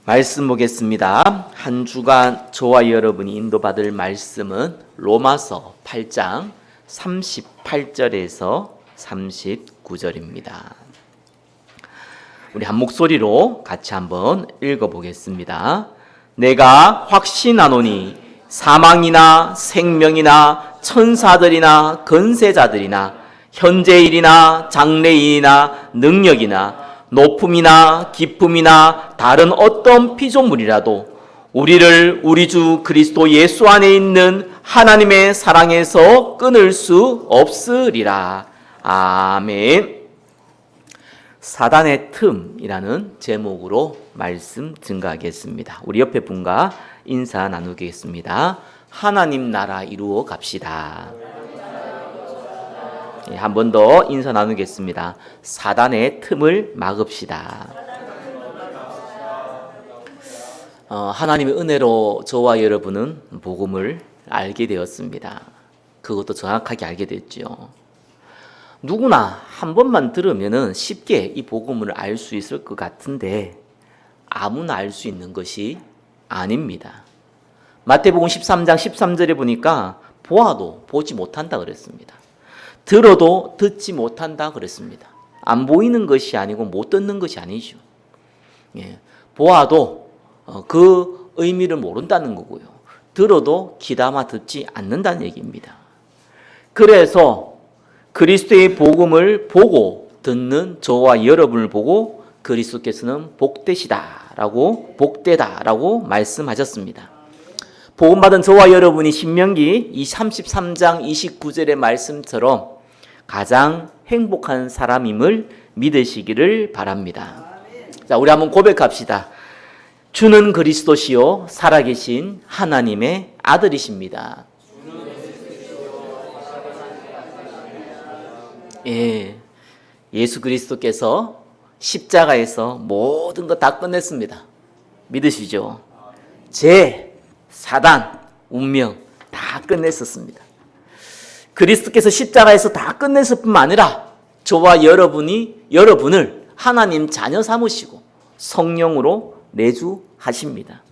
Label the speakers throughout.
Speaker 1: 말씀 보겠습니다. 한 주간 저와 여러분이 인도받을 말씀은 로마서 8장 38절에서 39절입니다. 우리 한 목소리로 같이 한번 읽어보겠습니다. 내가 확신하노니 사망이나 생명이나 천사들이나 권세자들이나 현재일이나 장래일이나 능력이나 높음이나 깊음이나 다른 어떤 피조물이라도 우리를 우리 주 그리스도 예수 안에 있는 하나님의 사랑에서 끊을 수 없으리라. 아멘. 사단의 틈이라는 제목으로 말씀 증가하겠습니다. 우리 옆에 분과 인사 나누겠습니다. 하나님 나라 이루어 갑시다. 한 번 더 인사 나누겠습니다. 사단의 틈을 막읍시다. 하나님의 은혜로 저와 여러분은 복음을 알게 되었습니다. 그것도 정확하게 알게 됐죠. 누구나 한 번만 들으면 쉽게 이 복음을 알 수 있을 것 같은데 아무나 알 수 있는 것이 아닙니다. 마태복음 13장 13절에 보니까 보아도 보지 못한다 그랬습니다. 들어도 듣지 못한다 그랬습니다. 안 보이는 것이 아니고 못 듣는 것이 아니죠. 보아도 그 의미를 모른다는 거고요. 들어도 귀담아 듣지 않는다는 얘기입니다. 그래서 그리스도의 복음을 보고 듣는 저와 여러분을 보고 그리스도께서는 복되시다라고 복되다라고 말씀하셨습니다. 복음받은 저와 여러분이 신명기 33장 29절의 말씀처럼 가장 행복한 사람임을 믿으시기를 바랍니다. 자, 우리 한번 고백합시다. 주는 그리스도시요 살아계신 하나님의 아들이십니다. 예수 그리스도께서 십자가에서 모든 것 다 끝냈습니다. 믿으시죠? 사단, 운명 다 끝냈었습니다. 그리스도께서 십자가에서 다 끝냈을 뿐만 아니라 저와 여러분을 하나님 자녀 삼으시고 성령으로 내주하십니다.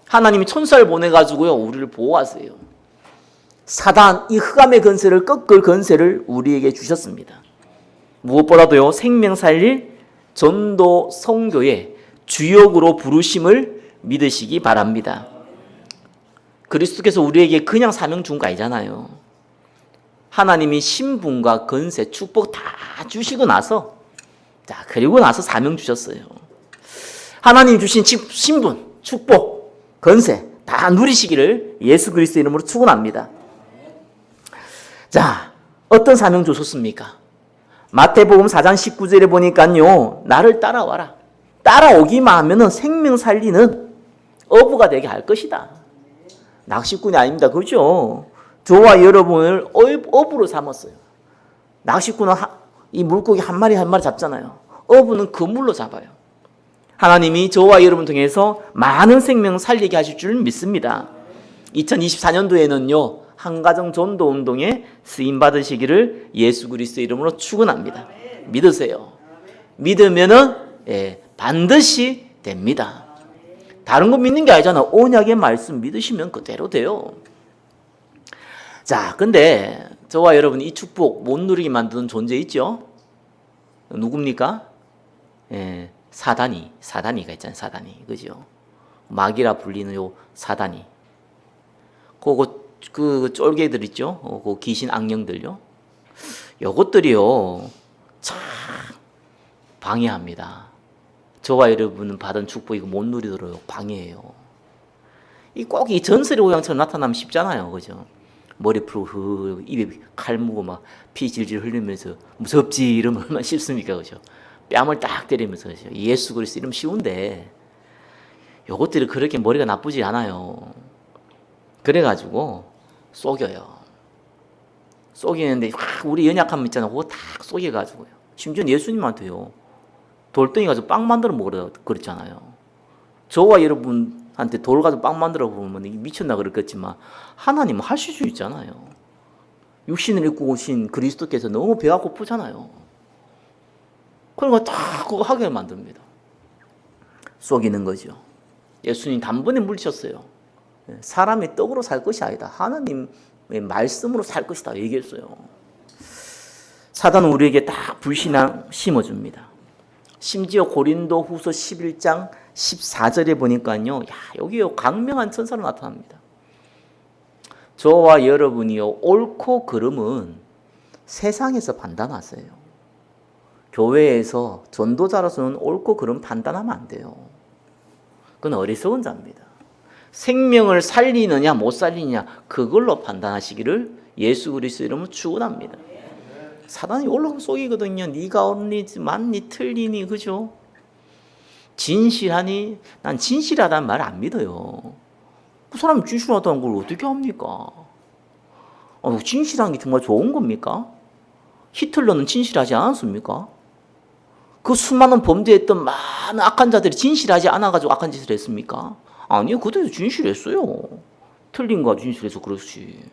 Speaker 1: 하나님이 천사를 보내가지고요 우리를 보호하세요. 사단 이 흑암의 권세를 꺾을 권세를 우리에게 주셨습니다. 무엇보다도요 생명 살릴 전도 선교의 주역으로 부르심을 믿으시기 바랍니다. 그리스도께서 우리에게 그냥 사명 준 거 아니잖아요. 하나님이 신분과 권세, 축복 다 주시고 나서 그리고 나서 사명 주셨어요. 하나님 주신 신분, 축복, 권세 다 누리시기를 예수 그리스도 이름으로 축원합니다. 자, 어떤 사명 주셨습니까? 마태복음 4장 19절에 보니까요. 나를 따라와라. 따라오기만 하면은 생명 살리는 어부가 되게 할 것이다. 낚시꾼이 아닙니다. 그죠? 저와 여러분을 어부로 삼았어요. 낚시꾼은 이 물고기 한 마리 한 마리 잡잖아요. 어부는 그물로 잡아요. 하나님이 저와 여러분 통해서 많은 생명 살리게 하실 줄 믿습니다. 2024년도에는요. 한가정 전도 운동에 쓰임 받으시기를 예수 그리스도 이름으로 축원합니다. 믿으세요. 믿으면은 반드시 됩니다. 다른 거 믿는 게 아니잖아. 언약의 말씀 믿으시면 그대로 돼요. 자, 근데 저와 여러분 이 축복 못 누리게 만드는 존재 있죠? 누굽니까? 사단이가 있잖아요. 사단이. 그죠? 마귀라 불리는 요 사단이. 그 쫄개들 있죠? 그 귀신 악령들요. 요것들이요. 참 방해합니다. 저와 여러분은 받은 축복 이거 못 누리도록 방해해요. 꼭 이 전설의 오양처럼 나타나면 쉽잖아요. 그죠? 머리 풀고 입에 칼 무고 막 피 질질 흘리면서 무섭지 이러면 얼마나 쉽습니까? 그죠? 뺨을 딱 때리면서 그죠? 예수 그리스도 이러면 쉬운데 요것들이 그렇게 머리가 나쁘지 않아요. 그래가지고 속여요. 속이는데 우리 연약함 있잖아요. 그거 다 속여가지고요. 심지어 예수님한테요. 돌덩이 가지고 빵 만들어 먹으라 그랬잖아요. 저와 여러분한테 돌 가지고 빵 만들어 보면 미쳤나 그랬겠지만 하나님은 하실 수 있잖아요. 육신을 입고 오신 그리스도께서 너무 배가 고프잖아요. 그러니까 다 그거 하게 만듭니다. 속이는 거죠. 예수님 단번에 물리쳤어요. 사람의 떡으로 살 것이 아니다. 하나님의 말씀으로 살 것이다 얘기했어요. 사단은 우리에게 딱 불신앙 심어줍니다. 심지어 고린도후서 11장 14절에 보니까요. 야, 여기요 강명한 천사로 나타납니다. 저와 여러분이요 옳고 그름은 세상에서 판단하세요. 교회에서 전도자로서는 옳고 그름 판단하면 안 돼요. 그건 어리석은 자입니다. 생명을 살리느냐 못 살리느냐 그걸로 판단하시기를 예수 그리스도 이름으로 축원합니다. 사단이 올라오면 속이거든요. 네가 옳니 맞니 틀리니 그죠? 진실하니? 난 진실하다는 말 안 믿어요. 그 사람이 진실하다는 걸 어떻게 합니까? 진실한 게 정말 좋은 겁니까? 히틀러는 진실하지 않았습니까? 그 수많은 범죄했던 많은 악한 자들이 진실하지 않아가지고 악한 짓을 했습니까? 아니요, 그들도 진실했어요. 틀린 거 진실해서 그렇지.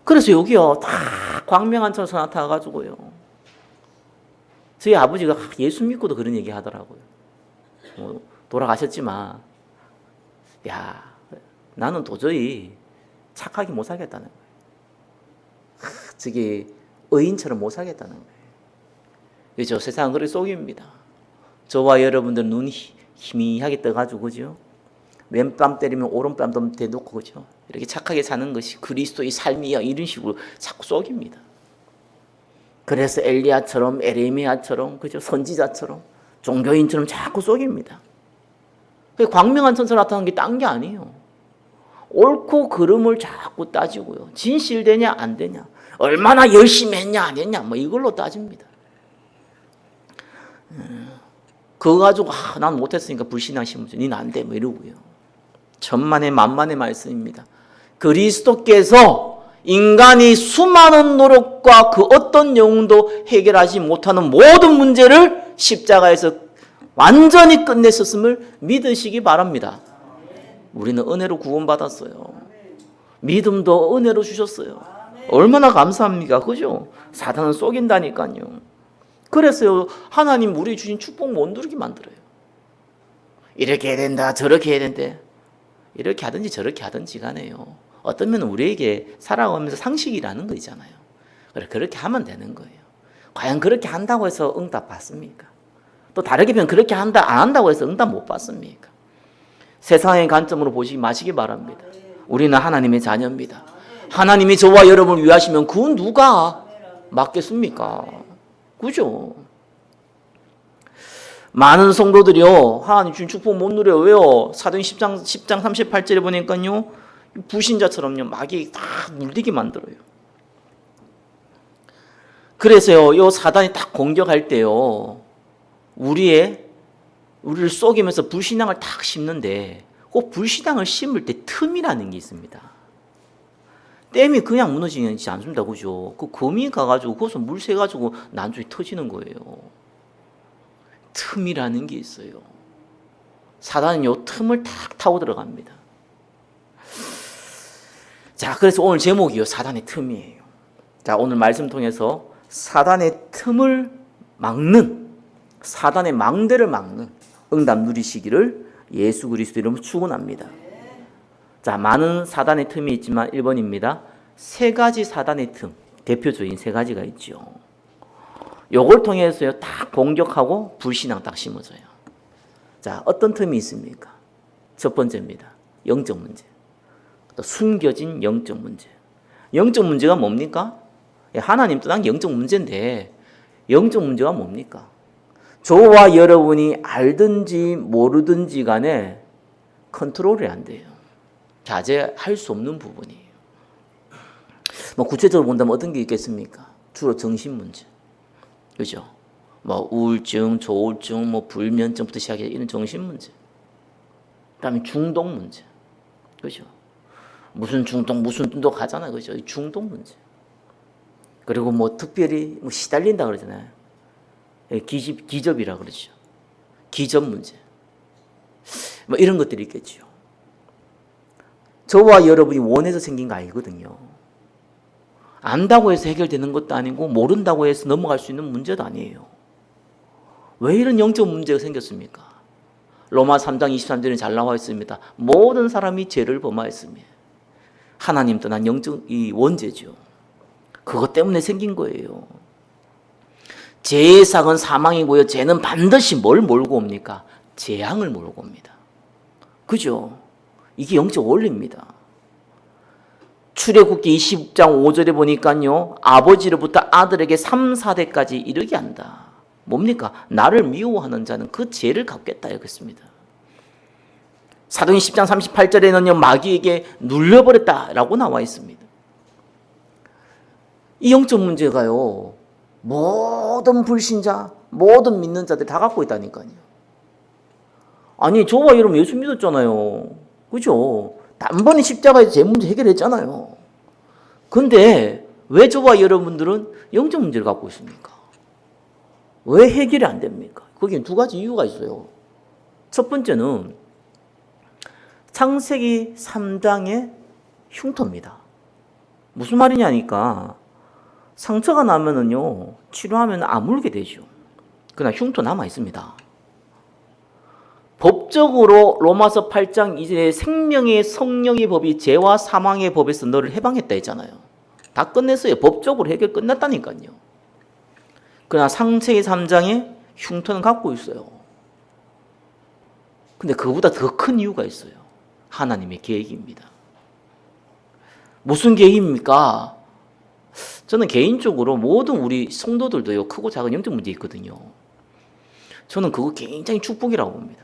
Speaker 1: 그래서 여기요, 다 광명한 천사 나타나가지고요. 저희 아버지가 예수 믿고도 그런 얘기 하더라고요. 돌아가셨지만, 야, 나는 도저히 착하게 못 살겠다는 거예요. 저기 의인처럼 못 살겠다는 거예요. 그죠? 세상은 그렇게 속입니다. 저와 여러분들 눈이 희미하게 떠가지고 그죠? 왼뺨 때리면 오른뺨도 대놓고 그죠? 이렇게 착하게 사는 것이 그리스도의 삶이야 이런 식으로 자꾸 속입니다. 그래서 엘리야처럼 에레미야처럼 그죠? 선지자처럼 종교인처럼 자꾸 속입니다. 광명한 천사 나타난 게 딴 게 아니에요. 옳고 그름을 자꾸 따지고요. 진실되냐 안 되냐, 얼마나 열심히 했냐 안 했냐 뭐 이걸로 따집니다. 그거 가지고 난 못했으니까 불신앙 심어줘. 니는 안 돼 뭐 이러고요. 천만의 만만의 말씀입니다. 그리스도께서 인간이 수많은 노력과 그 어떤 영웅도 해결하지 못하는 모든 문제를 십자가에서 완전히 끝냈었음을 믿으시기 바랍니다. 우리는 은혜로 구원받았어요. 믿음도 은혜로 주셨어요. 얼마나 감사합니까? 그죠? 사단은 속인다니까요. 그래서요, 하나님 우리 주신 축복 못 누리게 만들어요. 이렇게 해야 된다, 저렇게 해야 된대. 이렇게 하든지 저렇게 하든지 간에요. 어떤 면은 우리에게 살아가면서 상식이라는 거 있잖아요. 그렇게 하면 되는 거예요. 과연 그렇게 한다고 해서 응답 받습니까? 또 다르게 보면 그렇게 한다, 안 한다고 해서 응답 못 받습니까? 세상의 관점으로 보시기 마시기 바랍니다. 우리는 하나님의 자녀입니다. 하나님이 저와 여러분을 위하시면 그 누가 막겠습니까? 그죠? 많은 성도들이요, 하나님 주신 축복 못 누려요. 왜요? 사도행 10장 38절에 보니까요, 불신자처럼요, 마귀 다 물리게 만들어요. 그래서요, 요 사단이 딱 공격할 때요, 우리를 속이면서 불신앙을 딱 심는데, 그 불신앙을 심을 때 틈이라는 게 있습니다. 댐이 그냥 무너지지 않습니다. 그죠? 그 거미 가가지고 거기서 물 새가지고 나중에 터지는 거예요. 틈이라는 게 있어요. 사단은 요 틈을 탁 타고 들어갑니다. 자, 그래서 오늘 제목이요, 사단의 틈이에요. 자, 오늘 말씀 통해서 사단의 틈을 막는, 사단의 망대를 막는 응답 누리시기를 예수 그리스도 이름으로 축원합니다. 자, 많은 사단의 틈이 있지만 1번입니다. 세 가지 사단의 틈, 대표적인 세 가지가 있죠. 요걸 통해서요, 딱 공격하고 불신앙 딱 심어줘요. 자, 어떤 틈이 있습니까? 첫 번째입니다. 영적 문제. 또 숨겨진 영적 문제. 영적 문제가 뭡니까? 하나님 떠난 게 영적 문제인데, 영적 문제가 뭡니까? 저와 여러분이 알든지 모르든지 간에 컨트롤이 안 돼요. 자제할 수 없는 부분이에요. 뭐 구체적으로 본다면 어떤 게 있겠습니까? 주로 정신 문제. 그죠? 뭐 우울증, 조울증, 뭐 불면증부터 시작해서 이런 정신 문제. 그다음에 중독 문제. 그죠? 무슨 중독 하잖아요. 그죠? 중독 문제. 그리고 뭐 특별히 뭐 시달린다 그러잖아요. 기접이라 그러죠. 기접 문제. 뭐 이런 것들이 있겠죠. 저와 여러분이 원해서 생긴 거 아니거든요. 안다고 해서 해결되는 것도 아니고 모른다고 해서 넘어갈 수 있는 문제도 아니에요. 왜 이런 영적 문제가 생겼습니까? 로마 3장 23절에 잘 나와 있습니다. 모든 사람이 죄를 범하였으며 하나님 떠난 영적 이 원죄죠. 그것 때문에 생긴 거예요. 죄의 삭은 사망이고요. 죄는 반드시 뭘 몰고 옵니까? 재앙을 몰고 옵니다. 그죠? 이게 영적 원리입니다. 출애굽기 20장 5절에 보니까요, 아버지로부터 아들에게 3, 4대까지 이르게 한다. 뭡니까? 나를 미워하는 자는 그 죄를 갚겠다 그랬습니다. 사도행 10장 38절에는요, 마귀에게 눌려버렸다라고 나와 있습니다. 이 영적 문제가요, 모든 불신자, 모든 믿는 자들 다 갖고 있다니까요. 아니, 저와 여러분 예수 믿었잖아요. 그죠? 단번에 십자가에서 제 문제 해결했잖아요. 근데 왜 저와 여러분들은 영적 문제를 갖고 있습니까? 왜 해결이 안 됩니까? 거기엔 두 가지 이유가 있어요. 첫 번째는 창세기 3장의 흉터입니다. 무슨 말이냐니까 상처가 나면은요, 치료하면 아물게 되죠. 그러나 흉터 남아 있습니다. 법적으로 로마서 8장 2절에 생명의 성령의 법이 죄와 사망의 법에서 너를 해방했다 했잖아요. 다 끝냈어요. 법적으로 해결 끝났다니까요. 그러나 창세기 3장에 흉터는 갖고 있어요. 근데 그보다 더 큰 이유가 있어요. 하나님의 계획입니다. 무슨 계획입니까? 저는 개인적으로 모든 우리 성도들도요, 크고 작은 영적 문제 있거든요. 저는 그거 굉장히 축복이라고 봅니다.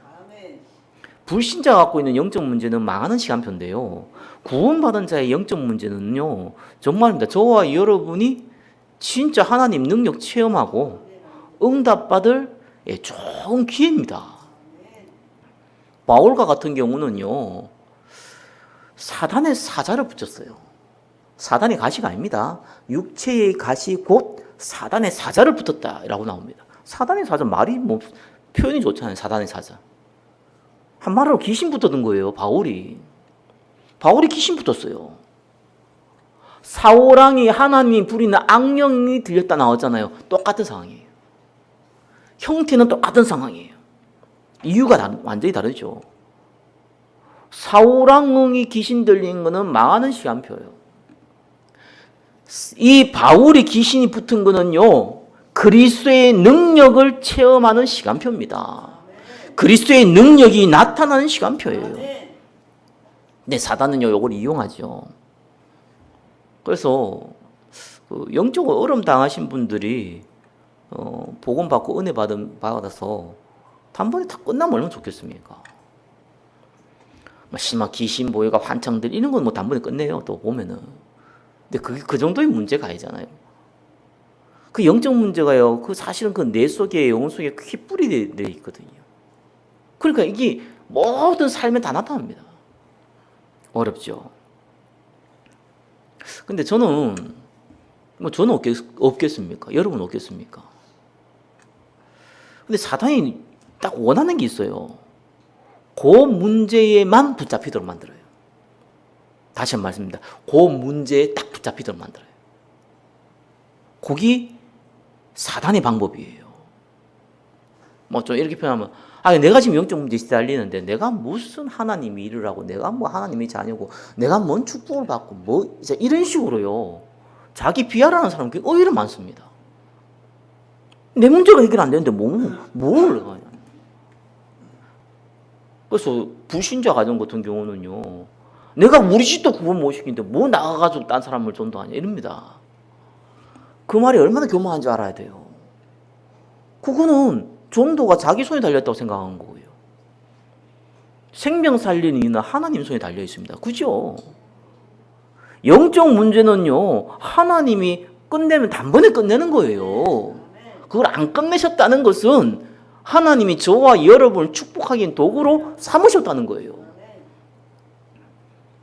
Speaker 1: 불신자가 갖고 있는 영적 문제는 망하는 시간표인데요, 구원받은 자의 영적 문제는요, 정말입니다. 저와 여러분이 진짜 하나님 능력 체험하고 응답받을 좋은 기회입니다. 바울과 같은 경우는요, 사단의 사자를 붙였어요. 사단의 가시가 아닙니다. 육체의 가시 곧 사단의 사자를 붙었다라고 나옵니다. 사단의 사자 말이 뭐 표현이 좋잖아요. 사단의 사자. 한마디로 귀신 붙었던 거예요. 바울이 귀신 붙었어요. 사울왕이 하나님이 부리는 악령이 들렸다 나왔잖아요. 똑같은 상황이에요. 형태는 똑같은 상황이에요. 이유가 완전히 다르죠. 사울왕이 귀신 들린 거는 망하는 시간표예요. 이 바울이 귀신이 붙은 거는요, 그리스도의 능력을 체험하는 시간표입니다. 그리스도의 능력이 나타나는 시간표예요. 근데 사단은요, 이걸 이용하죠. 그래서 영적으로 어려움 당하신 분들이 복음 받고 은혜 받아서 단번에 다 끝나면 얼마나 좋겠습니까? 심한 귀신 보여가 환청들 이런 건 뭐 단번에 끝내요. 또 보면은. 근데 그 정도의 문제가 아니잖아요. 그 영적 문제가요, 사실은 그 뇌 속에, 영혼 속에 크게 뿌리되어 있거든요. 그러니까 이게 모든 삶에 다 나타납니다. 어렵죠. 근데 저는 없겠습니까? 여러분 없겠습니까? 근데 사단이 딱 원하는 게 있어요. 그 문제에만 붙잡히도록 만들어요. 다시 한 번 말씀입니다. 그 문제에 딱 붙잡히도록 만들어요. 그게 사단의 방법이에요. 뭐 좀 이렇게 표현하면, 내가 지금 영적 문제에 시달리는데 내가 무슨 하나님이 일을 하고 내가 뭐 하나님의 자녀고 내가 뭔 축복을 받고 뭐 이제 이런 식으로요, 자기 비하라는 사람이 오히려 많습니다. 내 문제가 해결 안 되는데 뭘 하냐. 그래서 불신자 가정 같은 경우는요, 내가 우리 집도 구원 못 시키는데 뭐 나가가지고 딴 사람을 전도하냐 이럽니다. 그 말이 얼마나 교만한 줄 알아야 돼요. 그거는 전도가 자기 손에 달렸다고 생각하는 거예요. 생명 살리는 이는 하나님 손에 달려 있습니다. 그죠? 영적 문제는요, 하나님이 끝내면 단번에 끝내는 거예요. 그걸 안 끝내셨다는 것은 하나님이 저와 여러분을 축복하기엔 도구로 삼으셨다는 거예요.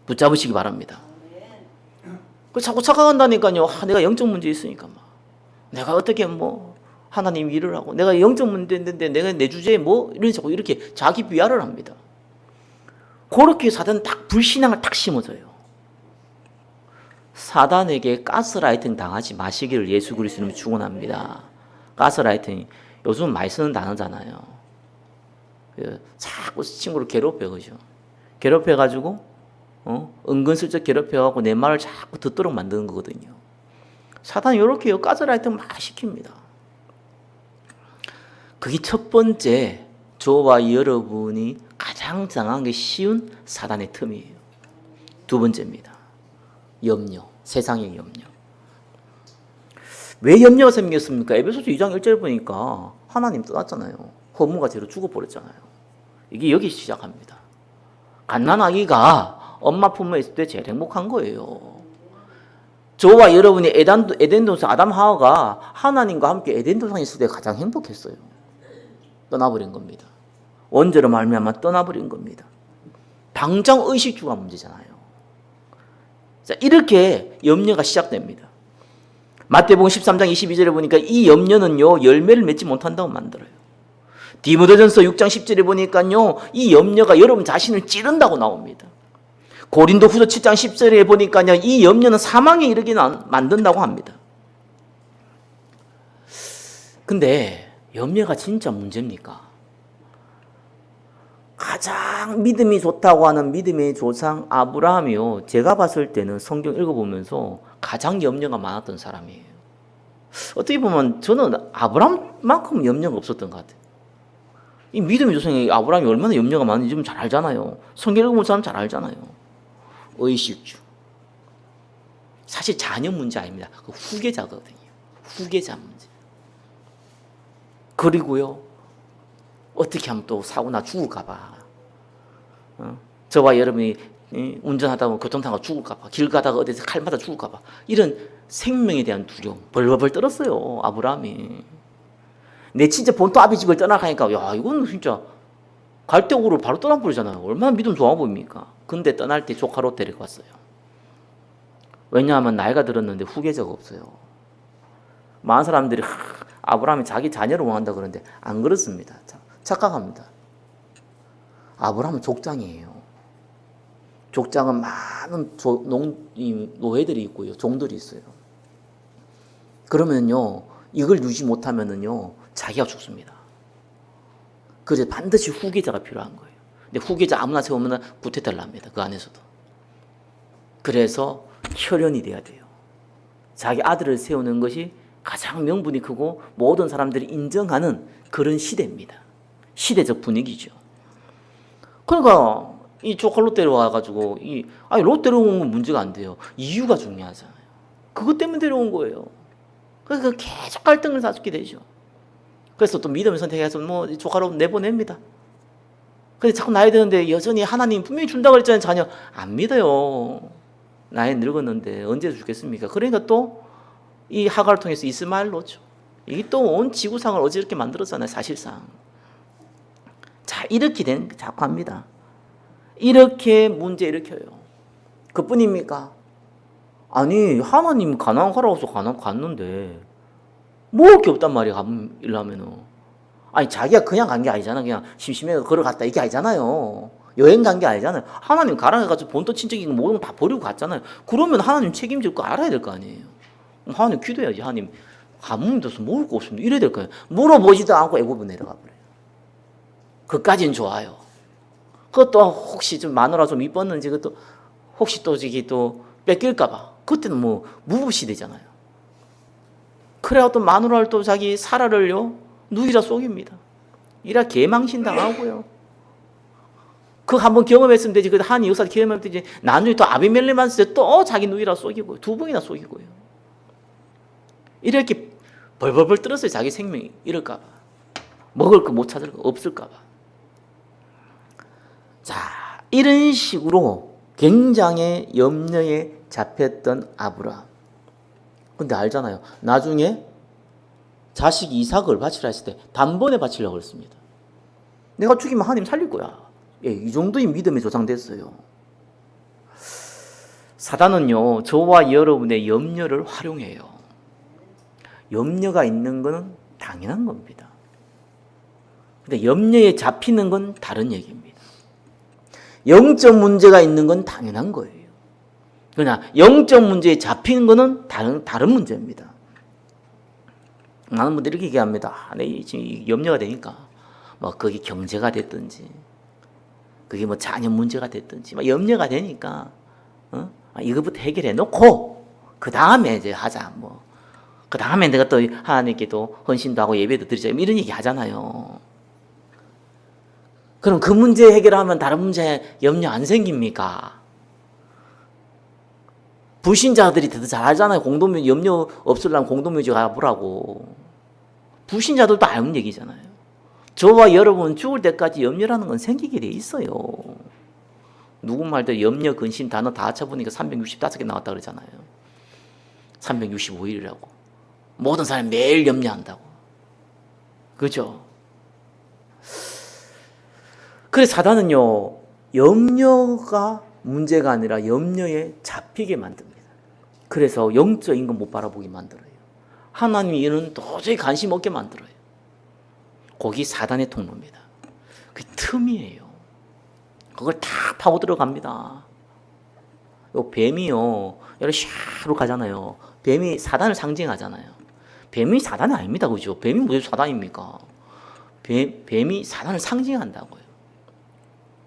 Speaker 1: 붙잡으시기 바랍니다. 자꾸 착각한다니까요. 내가 영적 문제 있으니까 내가 어떻게 하나님 일을 하고 내가 영적 문제 있는데 내가 내 주제에 이런 자꾸 이렇게 자기 비하를 합니다. 그렇게 사단은 딱 불신앙을 딱 심어줘요. 사단에게 가스라이팅 당하지 마시기를 예수 그리스도는 축원합니다. 가스라이팅, 요즘 많이 쓰는 단어잖아요. 자꾸 친구를 괴롭혀, 그죠? 괴롭혀가지고, 은근슬쩍 괴롭혀갖고 내 말을 자꾸 듣도록 만드는 거거든요. 사단이 이렇게 가스라이팅 막 시킵니다. 그게 첫 번째, 저와 여러분이 가장 당하기 쉬운 사단의 틈이에요. 두 번째입니다. 염려, 세상의 염려. 왜 염려가 생겼습니까? 에베소서 2장 1절 보니까 하나님 떠났잖아요. 허무가 죄로 죽어버렸잖아요. 이게 여기 시작합니다. 갓난아기가 엄마 품에 있을 때 제일 행복한 거예요. 저와 여러분이 에덴 동산 아담 하와가 하나님과 함께 에덴 동산에 있을 때 가장 행복했어요. 떠나버린 겁니다. 원죄로 말미암아 떠나버린 겁니다. 당장 의식주가 문제잖아요. 자, 이렇게 염려가 시작됩니다. 마태복음 13장 22절에 보니까 이 염려는요 열매를 맺지 못한다고 만들어요. 디모데전서 6장 10절에 보니까요 이 염려가 여러분 자신을 찌른다고 나옵니다. 고린도후서 7장 10절에 보니까요 이 염려는 사망에 이르게 만든다고 합니다. 근데 염려가 진짜 문제입니까? 가장 믿음이 좋다고 하는 믿음의 조상 아브라함이요. 제가 봤을 때는 성경 읽어보면서 가장 염려가 많았던 사람이에요. 어떻게 보면 저는 아브라함만큼 염려가 없었던 것 같아요. 이 믿음의 조상이 아브라함이 얼마나 염려가 많은지 좀 잘 알잖아요. 성경 읽어보는 사람 잘 알잖아요. 의식주. 사실 자녀 문제 아닙니다. 그 후계자거든요. 후계자 문제. 그리고요. 어떻게 하면 또 사고나 죽을까봐. 저와 여러분이 운전하다 보면 교통사고 죽을까봐. 길 가다가 어디서 칼 맞아 죽을까봐. 이런 생명에 대한 두려움. 벌벌벌 떨었어요. 아브라함이. 내 진짜 본토 아비 집을 떠나가니까 야 이건 진짜 갈대옥으로 바로 떠나버리잖아요. 얼마나 믿음 좋아 보입니까? 근데 떠날 때 조카로 데리고 왔어요. 왜냐하면 나이가 들었는데 후계자가 없어요. 많은 사람들이 아브라함이 자기 자녀를 원한다 그러는데 안 그렇습니다. 착각합니다. 아브라함은 족장이에요. 족장은 많은 노예들이 있고요. 종들이 있어요. 그러면요, 이걸 유지 못하면은요, 자기가 죽습니다. 그래서 반드시 후계자가 필요한 거예요. 근데 후계자 아무나 세우면 구태타를 납니다. 그 안에서도. 그래서 혈연이 돼야 돼요. 자기 아들을 세우는 것이 가장 명분이 크고 모든 사람들이 인정하는 그런 시대입니다. 시대적 분위기죠. 그러니까 이 조카 롯데로 데려와가지고 롯데로 온 건 문제가 안 돼요. 이유가 중요하잖아요. 그것 때문에 데려온 거예요. 그래서 계속 갈등을 사주게 되죠. 그래서 또 믿음을 선택해서 조카로 내보냅니다. 근데 자꾸 나이 드는데 여전히 하나님 분명히 준다고 그랬잖아요. 자녀 안 믿어요. 나이 늙었는데 언제 주겠습니까? 그러니까 또 이 하가를 통해서 이스마엘 놓죠. 이게 또 온 지구상을 어지럽게 만들었잖아요. 사실상. 자, 이렇게 자꾸 합니다. 이렇게 문제 일으켜요. 그뿐입니까? 아니 하나님 가나안 가라고 해서 가나안 갔는데 먹을 게 없단 말이야. 이러면은 아니 자기가 그냥 간 게 아니잖아. 그냥 심심해서 걸어갔다 이게 아니잖아요. 여행 간 게 아니잖아요. 하나님 가라 해가지고 본토 친척이고 모든 거 다 버리고 갔잖아요. 그러면 하나님 책임질 거 알아야 될 거 아니에요. 하나님 기도해야지. 하나님 가뭄이 돼서 먹을 거 없습니다. 이래야 될 거예요. 물어보지도 않고 애굽으로 내려가 버려요. 그까지는 좋아요. 그것도 혹시 좀 마누라 좀 이뻤는지 그것도 혹시 또 저기 또 뺏길까봐. 그때는 무법시 되잖아요. 그래야 또 마누라를 또 자기 사라를요 누이라 속입니다. 이라 개망신 당하고요. 그거 한번 경험했으면 되지. 그 한 역사 경험했으면 되지. 나중에 또 아비멜렉만 쓸 때 또 자기 누이라 속이고요. 두 번이나 속이고요. 이렇게 벌벌벌 떨었어요. 자기 생명이 이럴까봐. 먹을 거 못 찾을 거 없을까봐. 자, 이런 식으로 굉장히 염려에 잡혔던 아브라함. 근데 알잖아요. 나중에 자식 이삭을 바치라 했을 때 단번에 바치려고 했습니다. 내가 죽이면 하나님 살릴 거야. 예, 이 정도의 믿음이 조상됐어요. 사단은요, 저와 여러분의 염려를 활용해요. 염려가 있는 것은 당연한 겁니다. 근데 염려에 잡히는 건 다른 얘기입니다. 영적 문제가 있는 건 당연한 거예요. 그러나 영적 문제에 잡히는 것은 다른 문제입니다. 많은 분들이 이렇게 얘기합니다. 내 지금 염려가 되니까 뭐 그게 경제가 됐든지 그게 뭐 자녀 문제가 됐든지 막 염려가 되니까 이거부터 해결해 놓고 그 다음에 이제 하자 뭐 그 다음에 내가 또 하나님께 또 헌신도 하고 예배도 드리자 이런 얘기 하잖아요. 그럼 그 문제 해결하면 다른 문제 염려 안 생깁니까? 불신자들이 더 잘 알잖아요. 공동묘지 염려 없으려면 공동묘지 가보라고. 불신자들도 아는 얘기잖아요. 저와 여러분 죽을 때까지 염려라는 건 생기게 돼 있어요. 누구 말도 염려, 근심 단어 다 합쳐보니까 365개 나왔다 그러잖아요. 365일이라고. 모든 사람이 매일 염려한다고. 그죠? 그래서 사단은요, 염려가 문제가 아니라 염려에 잡히게 만듭니다. 그래서 영적인 건 못 바라보게 만들어요. 하나님이 이는 도저히 관심 없게 만들어요. 거기 사단의 통로입니다. 그 틈이에요. 그걸 다 파고 들어갑니다. 요 뱀이요, 여러 샤로 가잖아요. 뱀이 사단을 상징하잖아요. 뱀이 사단이 아닙니다. 그죠? 뱀이 무슨 사단입니까? 뱀이 사단을 상징한다고요.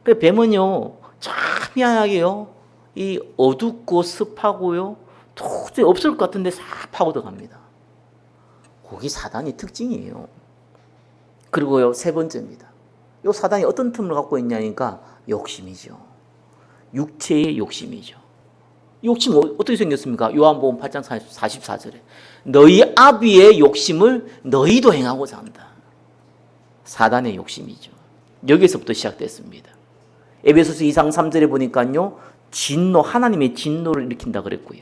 Speaker 1: 그 뱀은요, 참 희한하게요, 이 어둡고 습하고요, 도저히 없을 것 같은데 싹 파고 들어갑니다. 거기 사단의 특징이에요. 그리고요, 세 번째입니다. 이 사단이 어떤 틈을 갖고 있냐니까 욕심이죠. 육체의 욕심이죠. 욕심 어떻게 생겼습니까? 요한복음 8장 44절에 너희 아비의 욕심을 너희도 행하고자 한다. 사단의 욕심이죠. 여기서부터 시작됐습니다. 에베소서 2장 3절에 보니까요, 진노, 하나님의 진노를 일으킨다 그랬고요.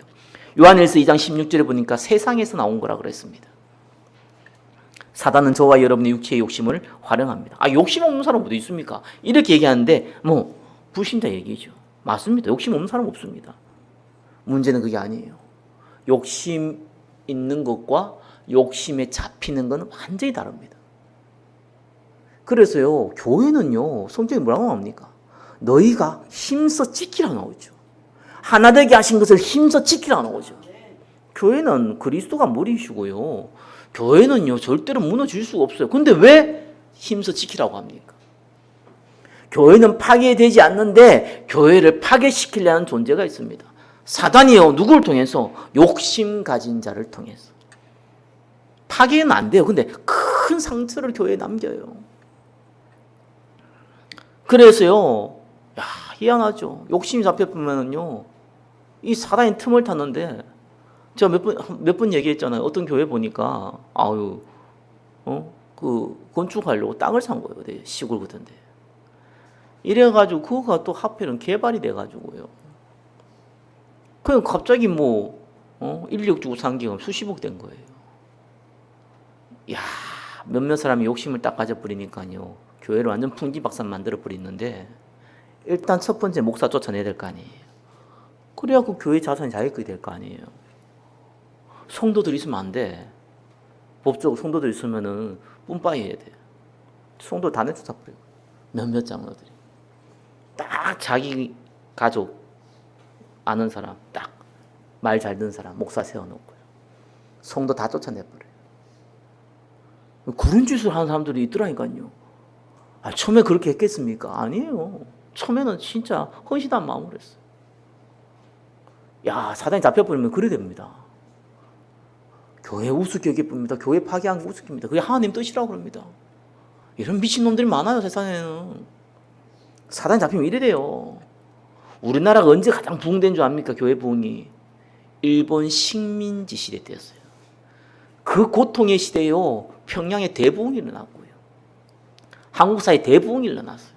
Speaker 1: 요한일서 2장 16절에 보니까 세상에서 나온 거라 그랬습니다. 사단은 저와 여러분의 육체의 욕심을 활용합니다. 욕심 없는 사람 어디 있습니까? 이렇게 얘기하는데 뭐 불신자 얘기죠. 맞습니다. 욕심 없는 사람 없습니다. 문제는 그게 아니에요. 욕심 있는 것과 욕심에 잡히는 건 완전히 다릅니다. 그래서요, 교회는요, 성경이 뭐라고 나옵니까? 너희가 힘써 지키라 나오죠. 하나 되게 하신 것을 힘써 지키라 나오죠. 교회는 그리스도가 머리시고요, 교회는요 절대로 무너질 수가 없어요. 근데 왜 힘써 지키라고 합니까? 교회는 파괴되지 않는데 교회를 파괴시키려는 존재가 있습니다. 사단이요, 누구를 통해서? 욕심 가진 자를 통해서. 파괴는 안 돼요. 근데 큰 상처를 교회에 남겨요. 그래서요, 희한하죠. 욕심이 잡혀보면은요, 이 사단이 틈을 탔는데, 제가 몇 번 얘기했잖아요. 어떤 교회 보니까, 그 건축하려고 땅을 산 거예요. 시골 같은데. 이래가지고 그거가 또 하필은 개발이 돼가지고요. 그냥 갑자기 1억 주고 산 게 수십억 된 거예요. 몇몇 사람이 욕심을 딱 가져버리니까요, 교회를 완전 풍지박산 만들어버리는데, 일단 첫 번째 목사 쫓아내야 될 거 아니에요. 그래야 그 교회 자산이 자격이 될 거 아니에요. 성도들 있으면 안 돼. 법적으로 성도들 있으면은 뿜빠이 해야 돼. 성도 다 내쫓아버려요. 몇몇 장로들이. 딱 자기 가족, 아는 사람, 딱 말 잘 듣는 사람, 목사 세워놓고요. 성도 다 쫓아내버려요. 그런 짓을 하는 사람들이 있더라니까요. 처음에 그렇게 했겠습니까? 아니에요. 처음에는 진짜 헌신한 마음으로 했어요. 사단이 잡혀버리면 그래 됩니다. 교회 우습게 여겨봅니다. 교회 파괴한 거 우습게입니다. 그게 하나님 뜻이라고 그럽니다. 이런 미친놈들이 많아요, 세상에는. 사단이 잡히면 이래 돼요. 우리나라가 언제 가장 부흥된 줄 압니까? 교회 부흥이. 일본 식민지 시대 때였어요. 그 고통의 시대에요, 평양에 대부흥이 일어났고요. 한국 사회에 대부흥이 일어났어요.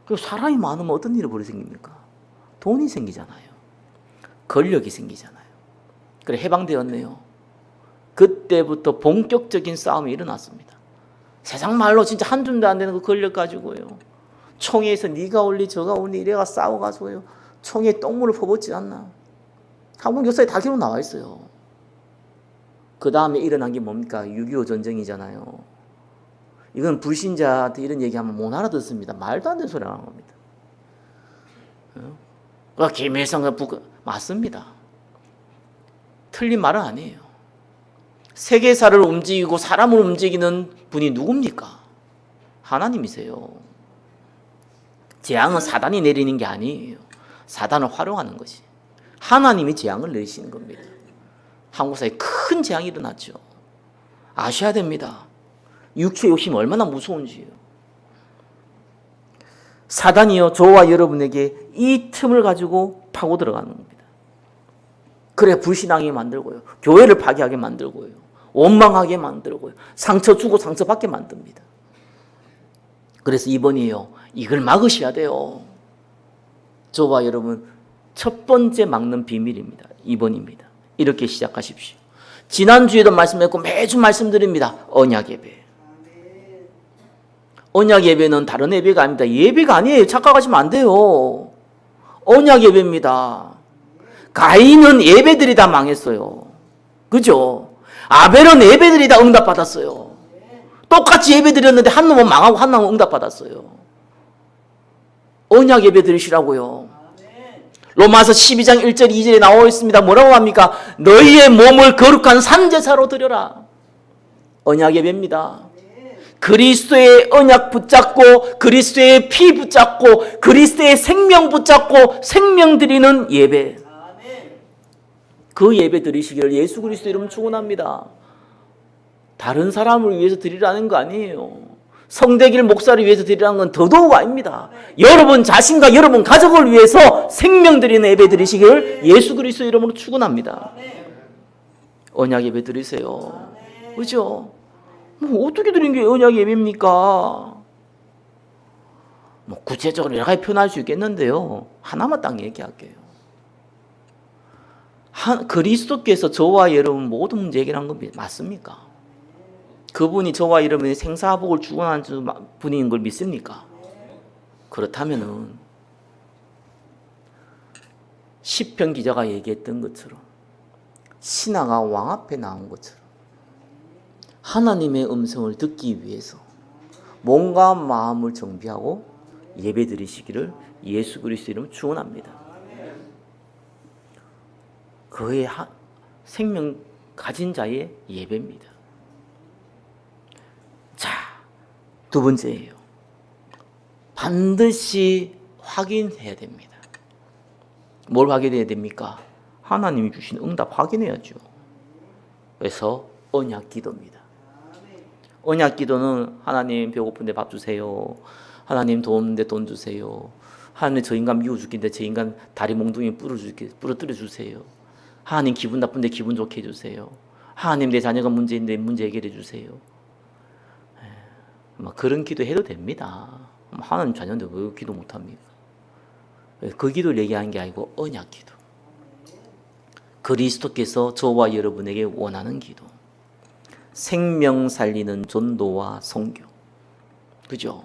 Speaker 1: 그리고 사람이 많으면 어떤 일이 벌어집니까? 돈이 생기잖아요. 권력이 생기잖아요. 그래, 해방되었네요. 그때부터 본격적인 싸움이 일어났습니다. 세상 말로 진짜 한 줌도 안 되는 그 권력 가지고요, 총회에서 네가 올리 저가 올리 이래가 싸워가지고요, 총회에 똥물을 퍼붓지 않나. 한국 역사에 다 기록 나와 있어요. 그 다음에 일어난 게 뭡니까? 6.25 전쟁이잖아요. 이건 불신자한테 이런 얘기하면 못 알아듣습니다. 말도 안 되는 소리 하는 겁니다. 김일성과 맞습니다. 틀린 말은 아니에요. 세계사를 움직이고 사람을 움직이는 분이 누굽니까? 하나님이세요. 재앙은 사단이 내리는 게 아니에요. 사단을 활용하는 것이. 하나님이 재앙을 내리시는 겁니다. 한국 사회에 큰 재앙이 일어났죠. 아셔야 됩니다. 육체의 욕심이 얼마나 무서운지요. 사단이요, 저와 여러분에게 이 틈을 가지고 파고 들어가는 겁니다. 그래 불신앙하게 만들고요, 교회를 파괴하게 만들고요, 원망하게 만들고요, 상처 주고 상처받게 만듭니다. 그래서 이번이에요, 이걸 막으셔야 돼요. 저와 여러분 첫 번째 막는 비밀입니다. 2번입니다. 이렇게 시작하십시오. 지난주에도 말씀했고 매주 말씀드립니다. 언약 예배. 언약 예배는 다른 예배가 아닙니다. 예배가 아니에요. 착각하시면 안 돼요. 언약 예배입니다. 가인은 예배들이 다 망했어요. 그죠? 아벨은 예배들이 다 응답받았어요. 똑같이 예배 드렸는데 한 놈은 망하고 한 놈은 응답받았어요. 언약 예배 드리시라고요. 로마서 12장 1절 2절에 나와 있습니다. 뭐라고 합니까? 너희의 몸을 거룩한 산제사로 드려라. 언약 예배입니다. 그리스도의 언약 붙잡고 그리스도의 피 붙잡고 그리스도의 생명 붙잡고 생명 드리는 예배. 그 예배 드리시기를 예수 그리스도 이름 축원합니다. 다른 사람을 위해서 드리라는 거 아니에요. 성대길 목사를 위해서 드리라는 건 더더욱 아닙니다. 여러분 자신과 여러분 가족을 위해서 생명 드리는 예배 드리시기를 예수 그리스도 이름으로 축원합니다. 언약 예배 드리세요. 그죠? 뭐 어떻게 드리는 게 언약 예배입니까? 뭐 구체적으로 여러 가지 표현할 수 있겠는데요. 하나만 딱 얘기할게요. 그리스도께서 저와 여러분 모든 문제 해결한 건 맞습니까? 그분이 저와 여러분의 생사복을 주관하는 분인 걸 믿습니까? 그렇다면은 시편 기자가 얘기했던 것처럼 신하가 왕 앞에 나온 것처럼 하나님의 음성을 듣기 위해서 몸과 마음을 정비하고 예배 드리시기를 예수 그리스도 이름 축원합니다. 그의 생명 가진 자의 예배입니다. 자, 두 번째예요. 반드시 확인해야 됩니다. 뭘 확인해야 됩니까? 하나님이 주신 응답 확인해야죠. 그래서 언약 기도입니다. 언약 기도는 하나님 배고픈데 밥 주세요. 하나님 돈 없는데 돈 주세요. 하나님 저 인간 미워 죽겠는데 저 인간 다리 몽둥이 부러뜨려 주세요. 하나님 기분 나쁜데 기분 좋게 해주세요. 하나님 내 자녀가 문제인데 문제 해결해 주세요. 그런 기도 해도 됩니다. 하나님 자녀인데 왜 기도 못합니까? 그 기도를 얘기하는 게 아니고 언약 기도. 그리스도께서 저와 여러분에게 원하는 기도. 생명 살리는 전도와 선교. 그죠?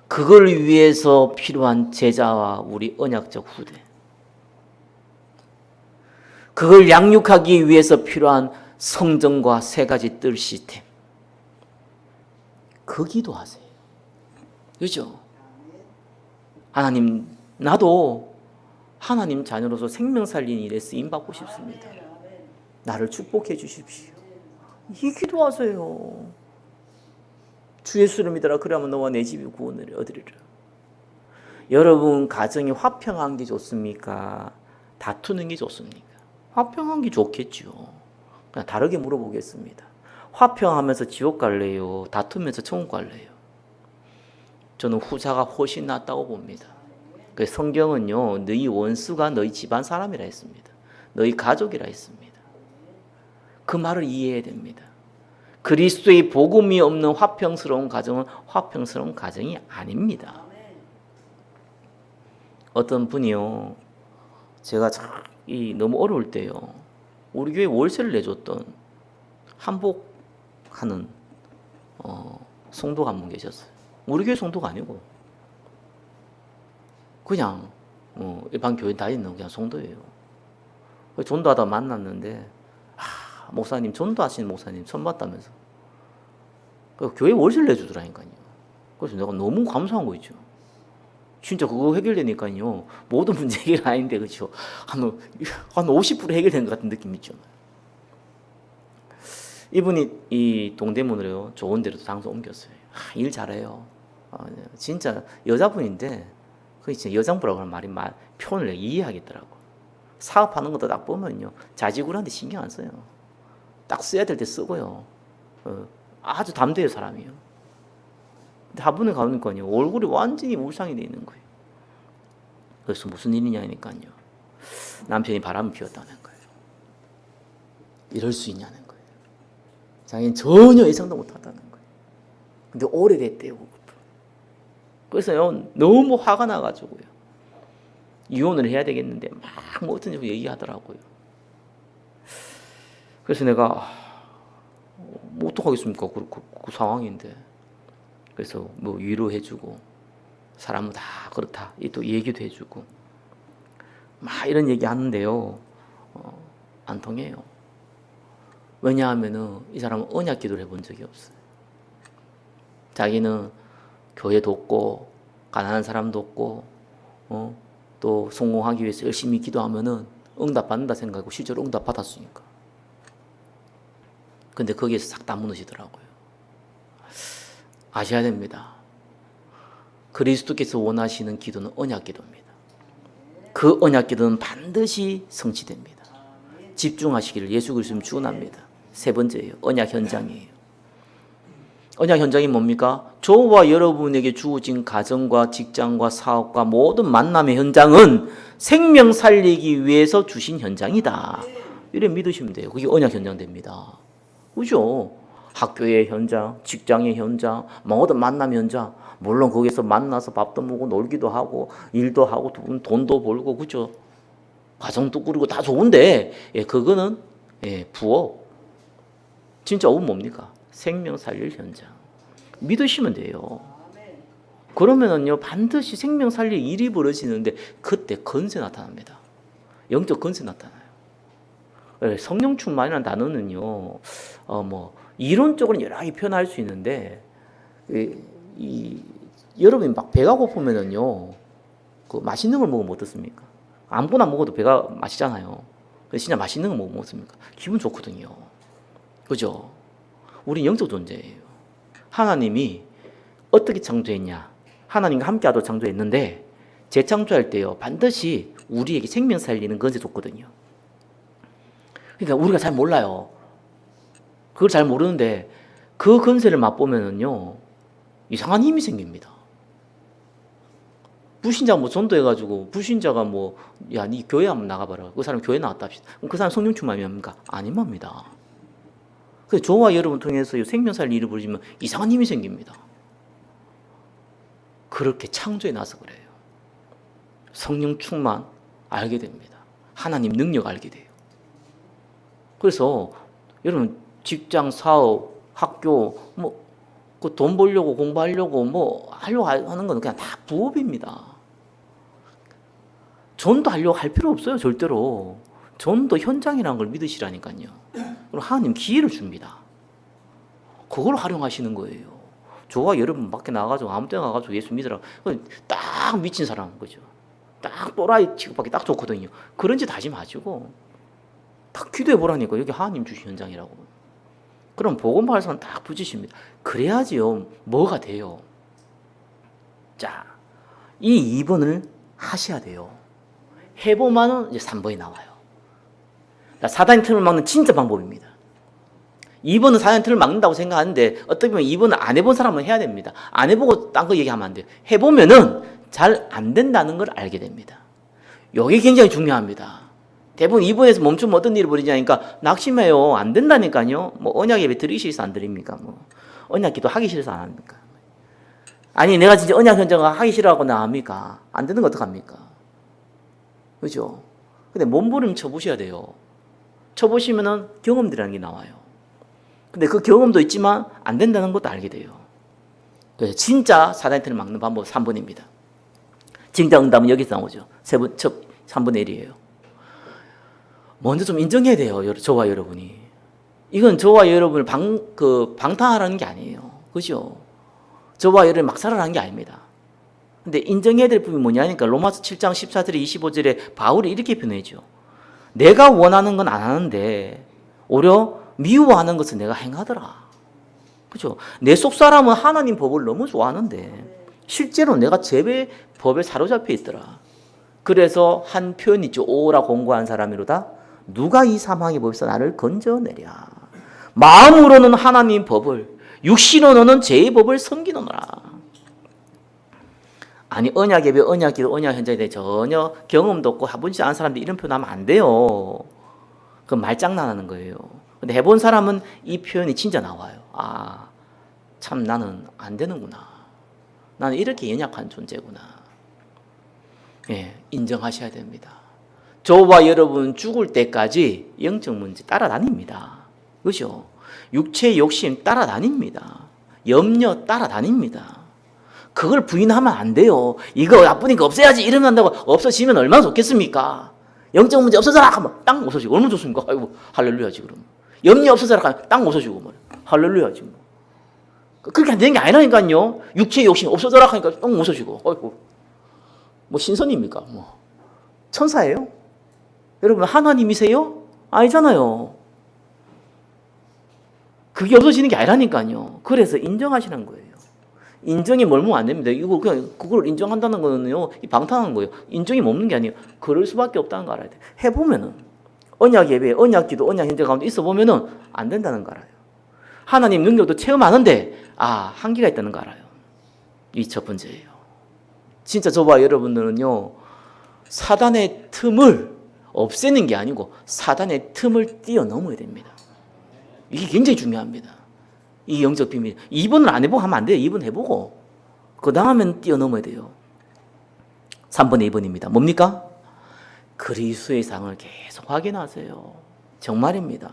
Speaker 1: 그걸 위해서 필요한 제자와 우리 언약적 후대. 그걸 양육하기 위해서 필요한 성전과 세 가지 뜰 시스템. 그 기도하세요. 그죠? 하나님, 나도 하나님 자녀로서 생명 살리는 일에 쓰임받고 싶습니다. 나를 축복해 주십시오. 이 기도하세요. 주 예수를 믿어라. 그러면 너와 내 집이 구원을 얻으리라. 여러분 가정이 화평한 게 좋습니까? 다투는 게 좋습니까? 화평한 게 좋겠죠. 그냥 다르게 물어보겠습니다. 화평하면서 지옥 갈래요? 다투면서 천국 갈래요? 저는 후자가 훨씬 낫다고 봅니다. 그 성경은요, 너희 원수가 너희 집안 사람이라 했습니다. 너희 가족이라 했습니다. 그 말을 이해해야 됩니다. 그리스도의 복음이 없는 화평스러운 가정은 화평스러운 가정이 아닙니다. 어떤 분이요, 제가 너무 어려울 때요, 우리 교회 월세를 내줬던 한복하는 성도가 한 분 계셨어요. 우리 교회 성도가 아니고 그냥 일반 교회 다니는 그냥 성도예요. 전도하다 만났는데 목사님, 전도하시는 목사님 처음 봤다면서 교회 월세를 내주더라니까요. 그래서 내가 너무 감사한 거 있죠. 진짜 그거 해결되니까요, 모든 문제 해결 아닌데, 그렇죠? 한 50% 해결된 것 같은 느낌 있죠. 이분이 이 동대문으로 좋은 데로 장소 옮겼어요. 일 잘해요. 진짜 여자분인데 그 진짜 여장부라고 하는 말이 표현을 이해하겠더라고. 사업하는 것도 딱 보면요, 자지구한테 신경 안 써요. 딱 써야 될 때 쓰고요. 아주 담대한 사람이에요. 근데 한 번에 가니까요, 얼굴이 완전히 울상이 돼 있는 거예요. 그래서 무슨 일이냐니까요, 남편이 바람을 피웠다는 거예요. 이럴 수 있냐는 거예요. 자기는 전혀 예상도 못했다는 거예요. 근데 오래됐대요. 그래서요, 너무 화가 나가지고요, 이혼을 해야 되겠는데 막 뭐 어떤 지 얘기하더라고요. 그래서 내가 뭐 어떡하겠습니까? 그 상황인데. 그래서 뭐 위로해주고, 사람은 다 그렇다, 또 얘기도 해주고 막 이런 얘기 하는데요, 안 통해요. 왜냐하면은 이 사람은 언약 기도를 해본 적이 없어요. 자기는 교회도 없고 가난한 사람도 없고 또 성공하기 위해서 열심히 기도하면은 응답 받는다 생각하고 실제로 응답 받았으니까. 근데 거기에서 싹 다 무너지더라고요. 아셔야 됩니다. 그리스도께서 원하시는 기도는 언약 기도입니다. 그 언약 기도는 반드시 성취됩니다. 집중하시기를 예수 그리스도는 축원합니다. 세 번째예요. 언약 현장이에요. 언약 현장이 뭡니까? 저와 여러분에게 주어진 가정과 직장과 사업과 모든 만남의 현장은 생명 살리기 위해서 주신 현장이다. 이래 믿으시면 돼요. 그게 언약 현장 됩니다. 그죠? 학교의 현장, 직장의 현장, 모든 만남의 현장. 물론 거기서 만나서 밥도 먹고 놀기도 하고 일도 하고 돈도 벌고, 그죠? 가정도 꾸리고 다 좋은데, 그거는 부업. 진짜 업은 뭡니까? 생명 살릴 현장. 믿으시면 돼요. 그러면은요, 반드시 생명 살릴 일이 벌어지는데 그때 건세 나타납니다. 영적 건세 나타나요. 성령 충만이라는 단어는요, 뭐 이론적으로는 여러 가지 표현할 수 있는데, 여러분이 막 배가 고프면은요, 그 맛있는 걸 먹으면 어떻습니까? 아무거나 먹어도 배가 마시잖아요. 진짜 맛있는 거 먹으면 어떻습니까? 기분 좋거든요. 그죠? 우린 영적 존재예요. 하나님이 어떻게 창조했냐? 하나님과 함께하도록 창조했는데, 재창조할 때요, 반드시 우리에게 생명 살리는 건세 줬거든요. 그러니까 우리가 잘 몰라요. 그걸 잘 모르는데 그 건세를 맛보면은요, 이상한 힘이 생깁니다. 불신자가 뭐 전도해가지고 불신자가 뭐, 야, 니 교회 한번 나가봐라. 그 사람 교회 나왔다 합시다. 그럼 그 사람 성령 충만이 합니까? 아닌 겁니다. 그래서 저와 여러분 통해서 생명 살릴 일을 벌이면 이상한 힘이 생깁니다. 그렇게 창조해 놔서 그래요. 성령 충만 알게 됩니다. 하나님 능력 알게 돼요. 그래서 여러분 직장, 사업, 학교, 뭐 그 돈 벌려고 공부하려고 뭐 하려고 하는 건 그냥 다 부업입니다. 전도하려고 할 필요 없어요, 절대로. 전도 현장이라는 걸 믿으시라니까요. 그럼 하나님 기회를 줍니다. 그걸 활용하시는 거예요. 저와 여러분 밖에 나가가지고 아무 때나 가가지고 예수 믿으라. 딱 미친 사람, 그죠? 딱 또라이 취급받기 딱 좋거든요. 그런 짓 하지 마시고 딱 기도해 보라니까. 여기 하나님 주신 현장이라고. 그럼 복음 발사는 딱 붙이십니다. 그래야지요, 뭐가 돼요. 자, 이 2번을 하셔야 돼요. 해보면은 이제 3번이 나와요. 사단의 틈을 막는 진짜 방법입니다. 2번은 사단의 틈을 막는다고 생각하는데, 어떻게 보면 2번은 안 해본 사람은 해야 됩니다. 안 해보고 딴 거 얘기하면 안 돼요. 해보면은 잘 안 된다는 걸 알게 됩니다. 이게 굉장히 중요합니다. 대부분 2번에서 멈추면 어떤 일이 벌어지냐니까, 낙심해요. 안 된다니까요. 뭐 언약 예배 드리기 싫어서 안 드립니까? 뭐 언약 기도 하기 싫어서 안 합니까? 아니, 내가 진짜 언약 현장을 하기 싫어하고 나 합니까? 안 되는 거 어떡합니까? 그죠? 근데 몸부림 쳐보셔야 돼요. 쳐보시면은 경험들이라는 게 나와요. 근데 그 경험도 있지만 안 된다는 것도 알게 돼요. 그래서 진짜 사단의 틈을 막는 방법 3번입니다. 정답은 여기서 나오죠. 3분의 1이에요. 먼저 좀 인정해야 돼요, 저와 여러분이. 이건 저와 여러분을 방탕하라는 게 아니에요. 그죠? 저와 여러분이 막 살아라는 게 아닙니다. 근데 인정해야 될 부분이 뭐냐니까, 로마서 7장 14절에 25절에 바울이 이렇게 표현해죠. 내가 원하는 건 안 하는데 오히려 미워하는 것을 내가 행하더라. 그죠? 내 속 사람은 하나님 법을 너무 좋아하는데 실제로 내가 제 법에 사로잡혀 있더라. 그래서 한 표현이 있죠. 오라 공고한 사람이로다. 누가 이 사망의 법에서 나를 건져내랴. 마음으로는 하나님 법을, 육신으로는 제 법을 섬기노라. 아니 언약 예배, 언약 기도, 언약 현장에 대해 전혀 경험도 없고 해보지 않은 사람들이 이런 표현하면 안 돼요. 그건 말장난하는 거예요. 근데 해본 사람은 이 표현이 진짜 나와요. 아, 참 나는 안 되는구나. 나는 이렇게 연약한 존재구나. 예, 인정하셔야 됩니다. 저와 여러분 죽을 때까지 영적 문제 따라다닙니다. 그죠? 육체의 욕심 따라다닙니다. 염려 따라다닙니다. 그걸 부인하면 안 돼요. 이거 나쁘니까 없애야지 이러면 한다고 없어지면 얼마나 좋겠습니까? 영적 문제 없어져라 하면 땅 없어지고 얼마나 좋습니까? 아이고 할렐루야지 그럼. 염려 없어져라 하면 땅 없어지고 뭐 할렐루야지 뭐. 그렇게 안 되는 게 아니라니까요. 육체의 욕심 없어져라 하니까 땅 없어지고 아이고 뭐 신선입니까? 뭐 천사예요? 여러분 하나님이세요? 아니잖아요. 그게 없어지는 게 아니라니까요. 그래서 인정하시는 거예요. 인정이 멀면 안 됩니다. 이거 그냥 그걸 인정한다는 거는요, 방탕한 거예요. 인정이 없는 게 아니에요. 그럴 수밖에 없다는 거 알아야 돼. 해보면은 언약 예배, 언약 기도, 언약 현재 가운데 있어 보면은 안 된다는 거 알아요. 하나님 능력도 체험하는데 한계가 있다는 거 알아요. 이 첫 번째예요. 진짜 저와 여러분들은요, 사단의 틈을 없애는 게 아니고 사단의 틈을 뛰어넘어야 됩니다. 이게 굉장히 중요합니다. 이 영적 비밀. 2번을 안 해보고 하면 안 돼요. 2번 해보고. 그 다음엔 뛰어넘어야 돼요. 3번에 2번입니다. 뭡니까? 그리스도의 상을 계속 확인하세요. 정말입니다.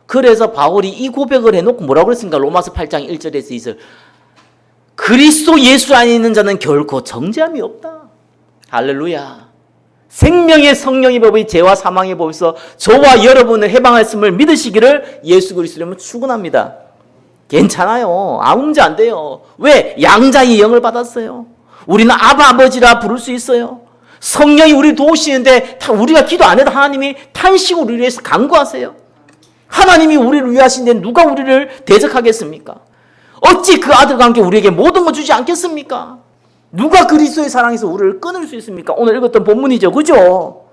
Speaker 1: 그래서 바울이 이 고백을 해놓고 뭐라고 그랬습니까? 로마서 8장 1절에서 2절. 그리스도 예수 안에 있는 자는 결코 정죄함이 없다. 할렐루야. 생명의 성령의 법의 죄와 사망의 법에서 저와 여러분을 해방했음을 믿으시기를 예수 그리스도로 축원합니다. 괜찮아요. 아무 문제 안 돼요. 왜? 양자의 영을 받았어요. 우리는 아바 아버지라 부를 수 있어요. 성령이 우리를 도우시는데 우리가 기도 안 해도 하나님이 탄식으로 우리를 위해서 간구하세요. 하나님이 우리를 위하신데 누가 우리를 대적하겠습니까? 어찌 그 아들과 함께 우리에게 모든 걸 주지 않겠습니까? 누가 그리스도의 사랑에서 우리를 끊을 수 있습니까? 오늘 읽었던 본문이죠. 그죠?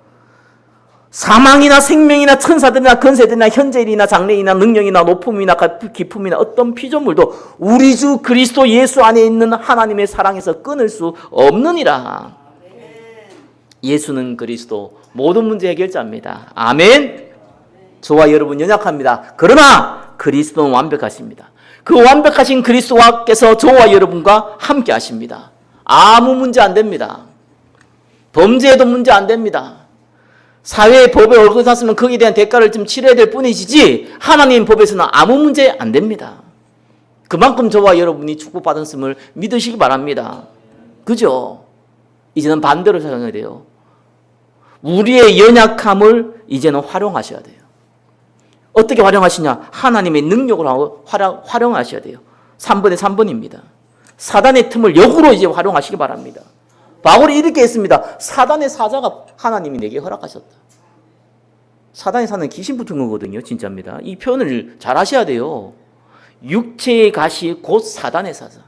Speaker 1: 사망이나 생명이나 천사들이나 권세들이나 현재일이나 장래이나 능력이나 높음이나 깊음이나 어떤 피조물도 우리 주 그리스도 예수 안에 있는 하나님의 사랑에서 끊을 수 없느니라. 예수는 그리스도 모든 문제 해결자입니다. 아멘. 저와 여러분 연약합니다. 그러나 그리스도는 완벽하십니다. 그 완벽하신 그리스도께서 저와 여러분과 함께 하십니다. 아무 문제 안 됩니다. 범죄에도 문제 안 됩니다. 사회의 법에 얼굴 탔으면 거기에 대한 대가를 좀 치러야 될 뿐이지 하나님 법에서는 아무 문제 안 됩니다. 그만큼 저와 여러분이 축복받았음을 믿으시기 바랍니다. 그죠? 이제는 반대로 생각해야 돼요. 우리의 연약함을 이제는 활용하셔야 돼요. 어떻게 활용하시냐? 하나님의 능력으로 활용하셔야 돼요. 3번에 3번입니다. 사단의 틈을 역으로 이제 활용하시기 바랍니다. 바울이 이렇게 했습니다. 사단의 사자가 하나님이 내게 허락하셨다. 사단의 사자는 귀신 붙은 거거든요. 진짜입니다. 이 표현을 잘 하셔야 돼요. 육체의 가시 곧 사단의 사자.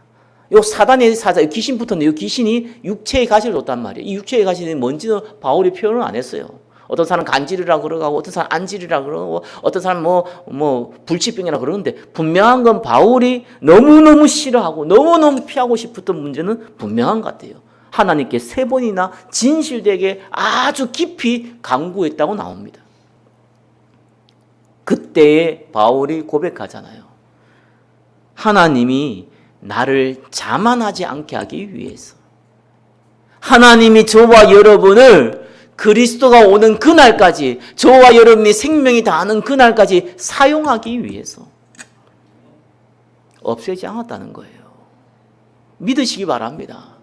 Speaker 1: 요 사단의 사자, 귀신 붙었는데 이 귀신이 육체의 가시를 줬단 말이에요. 이 육체의 가시는 뭔지는 바울이 표현을 안 했어요. 어떤 사람 간질이라고 그러고, 어떤 사람 안질이라고 그러고, 어떤 사람 불치병이라고 그러는데, 분명한 건 바울이 너무너무 싫어하고, 너무너무 피하고 싶었던 문제는 분명한 것 같아요. 하나님께 3번이나 진실되게 아주 깊이 간구했다고 나옵니다. 그때에 바울이 고백하잖아요. 하나님이 나를 자만하지 않게 하기 위해서. 하나님이 저와 여러분을 그리스도가 오는 그날까지, 저와 여러분이 생명이 다하는 그날까지 사용하기 위해서 없애지 않았다는 거예요. 믿으시기 바랍니다.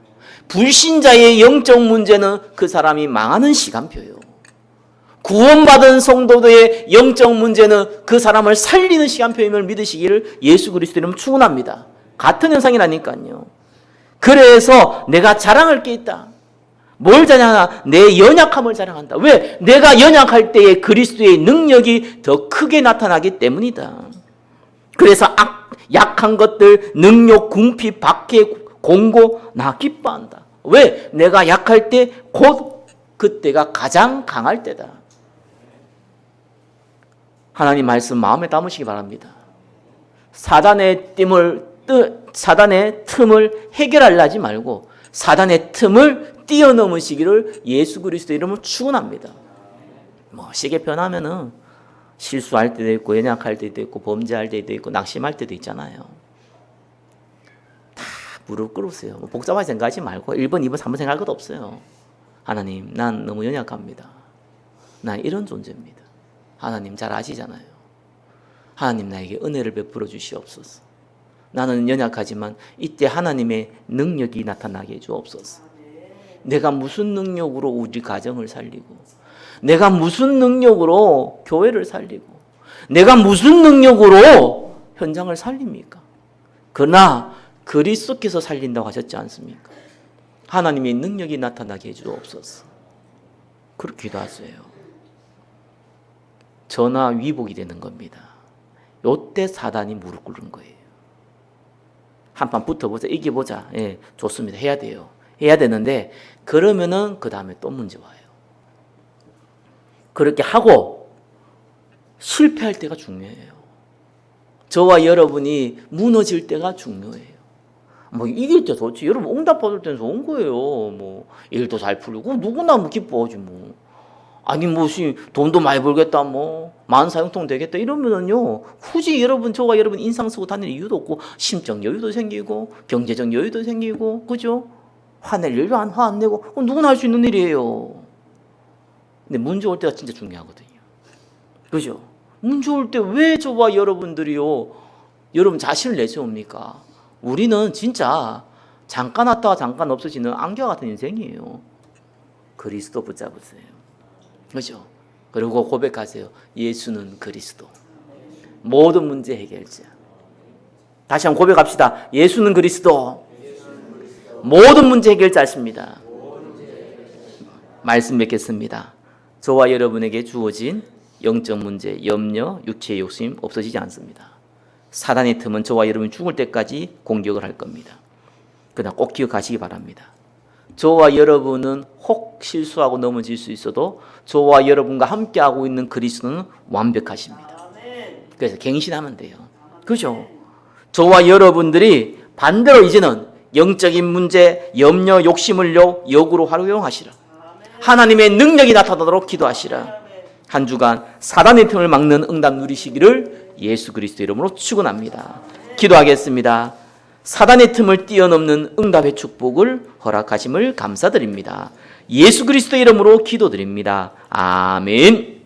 Speaker 1: 불신자의 영적 문제는 그 사람이 망하는 시간표예요. 구원받은 성도들의 영적 문제는 그 사람을 살리는 시간표임을 믿으시기를 예수 그리스도 이름 축원합니다. 같은 현상이라니까요. 그래서 내가 자랑할 게 있다. 뭘 자랑하나? 내 연약함을 자랑한다. 왜? 내가 연약할 때에 그리스도의 능력이 더 크게 나타나기 때문이다. 그래서 약한 것들, 능욕, 궁핍, 박해, 공고, 나 기뻐한다. 왜? 내가 약할 때 곧 그때가 가장 강할 때다. 하나님 말씀 마음에 담으시기 바랍니다. 사단의 틈을 해결하려 하지 말고 사단의 틈을 뛰어넘으시기를 예수 그리스도 이름으로 축원합니다. 시계 변하면은 실수할 때도 있고 연약할 때도 있고 범죄할 때도 있고 낙심할 때도 있잖아요. 다 무릎 꿇으세요. 복잡하게 생각하지 말고 1번, 2번, 3번 생각할 것도 없어요. 하나님, 난 너무 연약합니다. 난 이런 존재입니다. 하나님 잘 아시잖아요. 하나님 나에게 은혜를 베풀어 주시옵소서. 나는 연약하지만 이때 하나님의 능력이 나타나게 해 주옵소서. 내가 무슨 능력으로 우리 가정을 살리고, 내가 무슨 능력으로 교회를 살리고, 내가 무슨 능력으로 현장을 살립니까? 그러나 그리스도께서 살린다고 하셨지 않습니까? 하나님의 능력이 나타나게 해 주옵소서. 그렇게 기도하세요. 전화 위복이 되는 겁니다. 요때 사단이 무릎 꿇는 거예요. 한판 붙어보자, 이겨보자. 예, 좋습니다. 해야 돼요. 해야 되는데 그러면은 그 다음에 또 문제 와요. 그렇게 하고 실패할 때가 중요해요. 저와 여러분이 무너질 때가 중요해요. 이길 때 좋지. 여러분 응답받을 때는 좋은 거예요. 일도 잘 풀리고 누구나 기뻐하지 뭐. 아니 돈도 많이 벌겠다 많은 사용통 되겠다 이러면은요 굳이 저와 여러분 인상 쓰고 다닐 이유도 없고 심적 여유도 생기고 경제적 여유도 생기고 그죠? 화낼 일도 화 안 내고 누구나 할 수 있는 일이에요. 근데 문제 올 때가 진짜 중요하거든요. 그죠? 문제 올 때 왜 저와 여러분들이요 여러분 자신을 내세웁니까? 우리는 진짜 잠깐 왔다가 잠깐 없어지는 안개와 같은 인생이에요. 그리스도 붙잡으세요. 그렇죠? 그리고 고백하세요. 예수는 그리스도. 모든 문제 해결자. 다시 한번 고백합시다. 예수는 그리스도. 모든 문제 해결자십니다. 말씀 맺겠습니다. 저와 여러분에게 주어진 영적 문제, 염려, 육체의 욕심 없어지지 않습니다. 사단의 틈은 저와 여러분이 죽을 때까지 공격을 할 겁니다. 그러나 꼭 기억하시기 바랍니다. 저와 여러분은 혹 실수하고 넘어질 수 있어도 저와 여러분과 함께하고 있는 그리스도는 완벽하십니다. 그래서 갱신하면 돼요. 그죠? 저와 여러분들이 반대로 이제는 영적인 문제, 염려, 욕심을 역으로 활용하시라. 하나님의 능력이 나타나도록 기도하시라. 한 주간 사단의 틈을 막는 응답 누리시기를 예수 그리스도 이름으로 축원합니다. 기도하겠습니다. 사단의 틈을 뛰어넘는 응답의 축복을 허락하심을 감사드립니다. 예수 그리스도 이름으로 기도드립니다. 아멘.